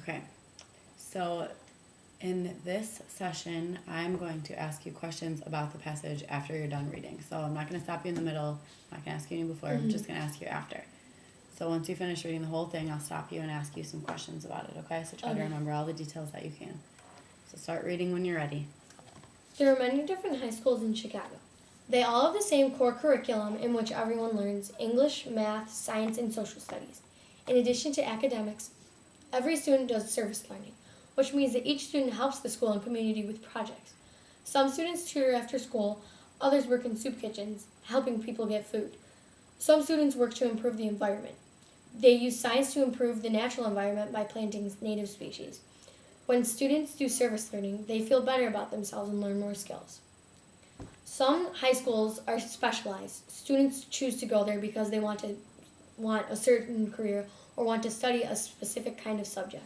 Okay, so in this session, I'm going to ask you questions about the passage after you're done reading. So I'm not going to stop you in the middle. I'm not going to ask you before. I'm just going to ask you after. So once you finish reading the whole thing, I'll stop you and ask you some questions about it, okay? So try to remember all the details that you can. So start reading when you're ready. There are many different high schools in Chicago. They all have the same core curriculum in which everyone learns English, math, science, and social studies. In addition to academics, every student does service learning, which means that each student helps the school and community with projects. Some students tutor after school, others work in soup kitchens, helping people get food. Some students work to improve the environment. They use science to improve the natural environment by planting native species. When students do service learning, they feel better about themselves and learn more skills. Some high schools are specialized. Students choose to go there because they want a certain career or want to study a specific kind of subject.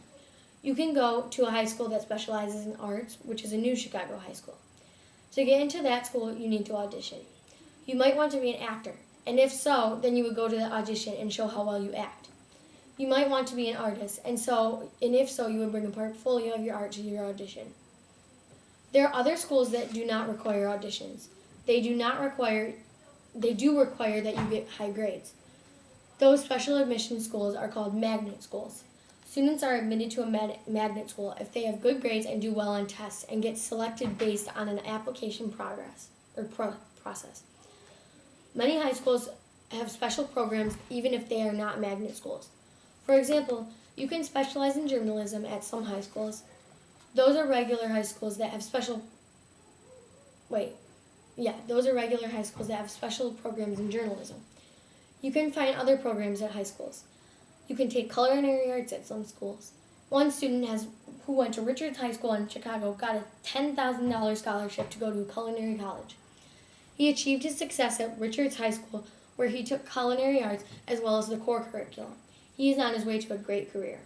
You can go to a high school that specializes in arts, which is a new Chicago high school. To get into that school, you need to audition. You might want to be an actor, and if so, then you would go to the audition and show how well you act. You might want to be an artist, and if so, you would bring a portfolio of your art to your audition. There are other schools that do not require auditions. They do require that you get high grades. Those special admission schools are called magnet schools. Students are admitted to a magnet school if they have good grades and do well on tests and get selected based on an application process. Many high schools have special programs even if they are not magnet schools. For example, you can specialize in journalism at some high schools. Those are regular high schools that have special programs in journalism. You can find other programs at high schools. You can take culinary arts at some schools. One student who went to Richards High School in Chicago got a $10,000 scholarship to go to a culinary college. He achieved his success at Richards High School, where he took culinary arts as well as the core curriculum. He is on his way to a great career.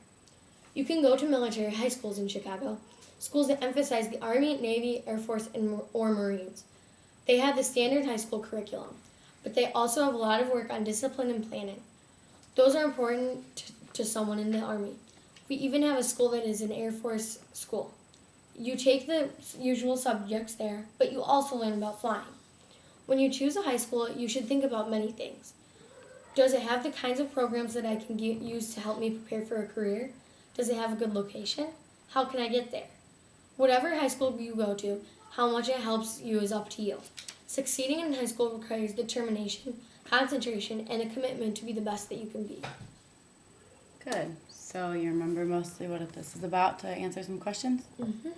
You can go to military high schools in Chicago, schools that emphasize the Army, Navy, Air Force, or Marines. They have the standard high school curriculum, but they also have a lot of work on discipline and planning. Those are important to someone in the Army. We even have a school that is an Air Force school. You take the usual subjects there, but you also learn about flying. When you choose a high school, you should think about many things. Does it have the kinds of programs that I can use to help me prepare for a career? Does it have a good location? How can I get there? Whatever high school you go to, how much it helps you is up to you. Succeeding in high school requires determination, concentration, and a commitment to be the best that you can be. Good. So you remember mostly what this is about to answer some questions? Mm-hmm.